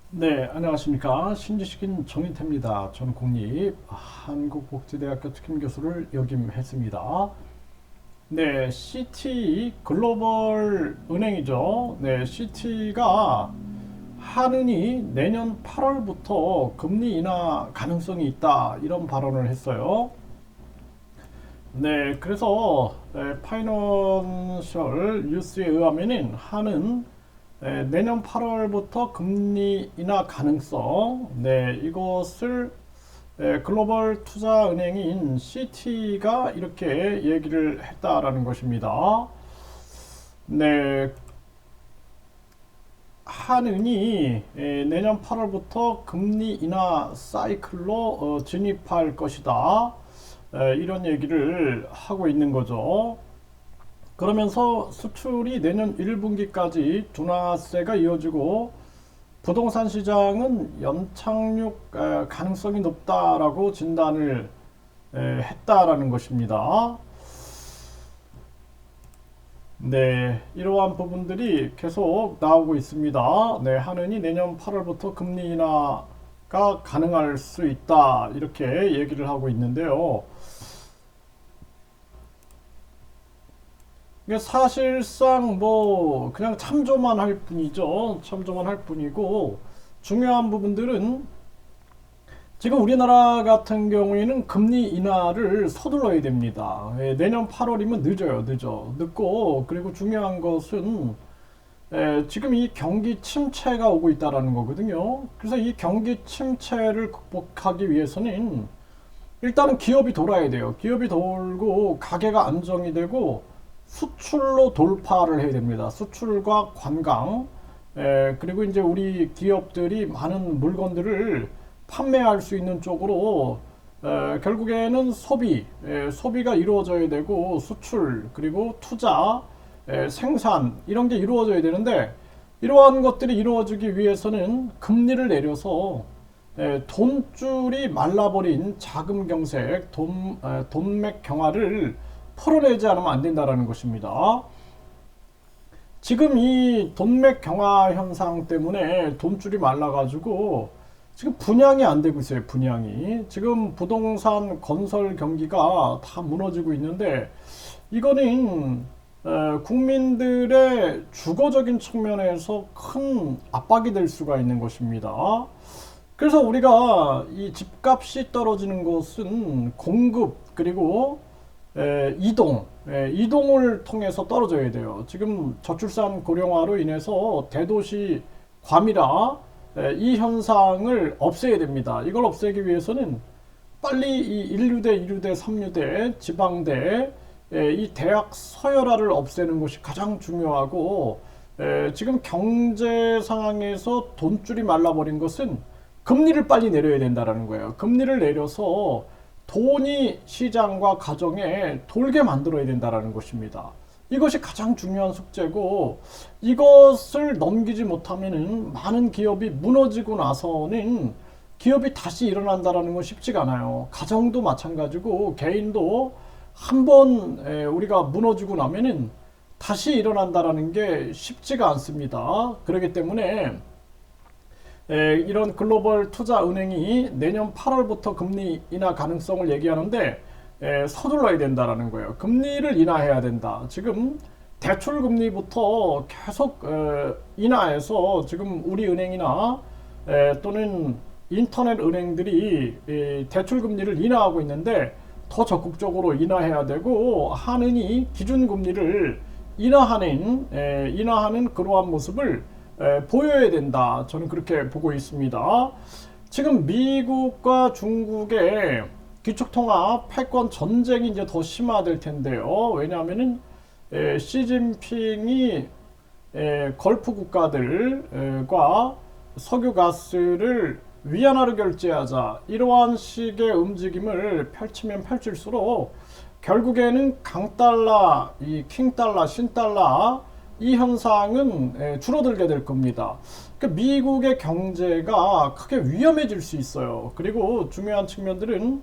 네, 안녕하십니까. 신지식인 정인태입니다. 저는 국립 한국복지대학교 특임교수를 역임했습니다. 네, CT 글로벌 은행이죠. 네, CT가 한은이 내년 8월부터 금리 인하 가능성이 있다. 이런 발언을 했어요. 네, 그래서 파이낸셜 뉴스에 의하면은 한은 내년 8월부터 금리 인하 가능성, 네, 이것을 글로벌 투자은행인 CT가 이렇게 얘기를 했다라는 것입니다. 네, 한은이 내년 8월부터 금리 인하 사이클로 진입할 것이다. 이런 얘기를 하고 있는 거죠. 그러면서 수출이 내년 1분기까지 둔화세가 이어지고 부동산 시장은 연착륙 가능성이 높다라고 진단을 했다라는 것입니다. 네, 이러한 부분들이 계속 나오고 있습니다. 네, 한은이 내년 8월부터 금리 인하가 가능할 수 있다. 이렇게 얘기를 하고 있는데요. 이게 사실상 뭐 그냥 참조만 할 뿐이죠. 참조만 할 뿐이고 중요한 부분들은 지금 우리나라 같은 경우에는 금리 인하를 서둘러야 됩니다. 내년 8월이면 늦어요, 늦고 그리고 중요한 것은 지금 이 경기 침체가 오고 있다라는 거거든요. 그래서 이 경기 침체를 극복하기 위해서는 일단은 기업이 돌아야 돼요. 기업이 돌고 가게가 안정이 되고 수출로 돌파를 해야 됩니다. 수출과 관광, 그리고 이제 우리 기업들이 많은 물건들을 판매할 수 있는 쪽으로 결국에는 소비가 이루어져야 되고 수출, 그리고 투자, 생산 이런 게 이루어져야 되는데 이러한 것들이 이루어지기 위해서는 금리를 내려서 돈줄이 말라버린 자금 경색, 돈맥 경화를 풀어내지 않으면 안 된다라는 것입니다. 지금 이 돈맥 경화 현상 때문에 돈줄이 말라가지고 지금 분양이 안 되고 있어요. 분양이 지금 부동산 건설 경기가 다 무너지고 있는데 이거는 국민들의 주거적인 측면에서 큰 압박이 될 수가 있는 것입니다. 그래서 우리가 이 집값이 떨어지는 것은 공급 그리고 이동을 통해서 떨어져야 돼요. 지금 저출산 고령화로 인해서 대도시 과밀화 이 현상을 없애야 됩니다. 이걸 없애기 위해서는 빨리 이 1류대, 2류대, 3류대, 지방대 이 대학 서열화를 없애는 것이 가장 중요하고 지금 경제 상황에서 돈줄이 말라버린 것은 금리를 빨리 내려야 된다는 거예요. 금리를 내려서 돈이 시장과 가정에 돌게 만들어야 된다는 것입니다. 이것이 가장 중요한 숙제고 이것을 넘기지 못하면 많은 기업이 무너지고 나서는 기업이 다시 일어난다는 건 쉽지가 않아요. 가정도 마찬가지고 개인도 한번 우리가 무너지고 나면은 다시 일어난다는 게 쉽지가 않습니다. 그렇기 때문에 이런 글로벌 투자 은행이 내년 8월부터 금리 인하 가능성을 얘기하는데 서둘러야 된다라는 거예요. 금리를 인하해야 된다. 지금 대출 금리부터 계속 인하해서 지금 우리 은행이나 또는 인터넷 은행들이 대출 금리를 인하하고 있는데 더 적극적으로 인하해야 되고 한은이 기준 금리를 인하하는 그러한 모습을 보여야 된다. 저는 그렇게 보고 있습니다. 지금 미국과 중국의 기축통화 패권 전쟁이 이제 더 심화될 텐데요. 왜냐하면은 시진핑이 걸프 국가들과 석유 가스를 위안화로 결제하자 이러한 식의 움직임을 펼치면 펼칠수록 결국에는 강달러, 이 킹달러, 신달러 이 현상은 줄어들게 될 겁니다. 그러니까 미국의 경제가 크게 위험해질 수 있어요. 그리고 중요한 측면들은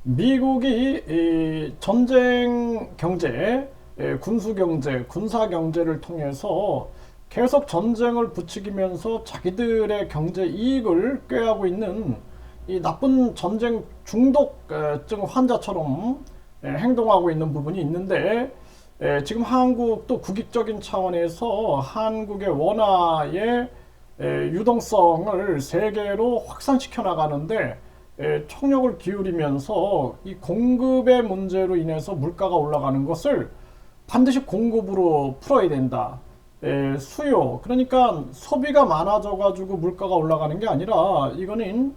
미국이 전쟁 경제, 군수 경제, 군사 경제를 통해서 계속 전쟁을 부추기면서 자기들의 경제 이익을 꾀하고 있는 이 나쁜 전쟁 중독증 환자처럼 행동하고 있는 부분이 있는데, 지금 한국도 국익적인 차원에서 한국의 원화의 유동성을 세계로 확산시켜 나가는데 총력을 기울이면서 이 공급의 문제로 인해서 물가가 올라가는 것을 반드시 공급으로 풀어야 된다. 수요, 그러니까 소비가 많아져 가지고 물가가 올라가는 게 아니라 이거는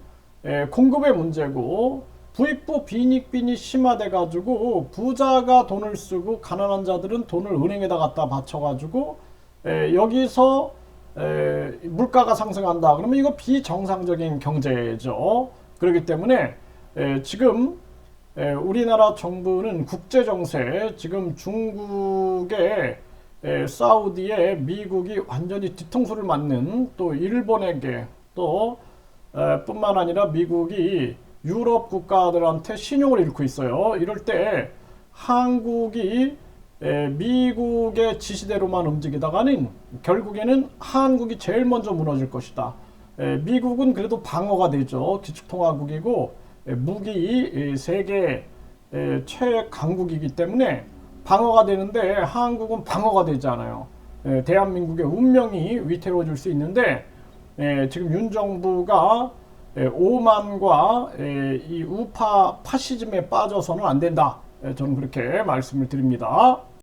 공급의 문제고, 부익부 빈익빈이 심화돼 가지고 부자가 돈을 쓰고 가난한 자들은 돈을 은행에다 갖다 바쳐 가지고 여기서 물가가 상승한다. 그러면 이거 비정상적인 경제죠. 그렇기 때문에 지금 우리나라 정부는 국제정세, 지금 중국의 사우디에 미국이 완전히 뒤통수를 맞는, 또 일본에게 또 뿐만 아니라 미국이 유럽 국가들한테 신용을 잃고 있어요. 이럴 때 한국이 미국의 지시대로만 움직이다가는 결국에는 한국이 제일 먼저 무너질 것이다. 미국은 그래도 방어가 되죠. 기축통화국이고 무기 세계 최강국이기 때문에 방어가 되는데, 한국은 방어가 되지 않아요. 대한민국의 운명이 위태로워질 수 있는데, 지금 윤 정부가 오만과 이 우파 파시즘에 빠져서는 안 된다. 저는 그렇게 말씀을 드립니다.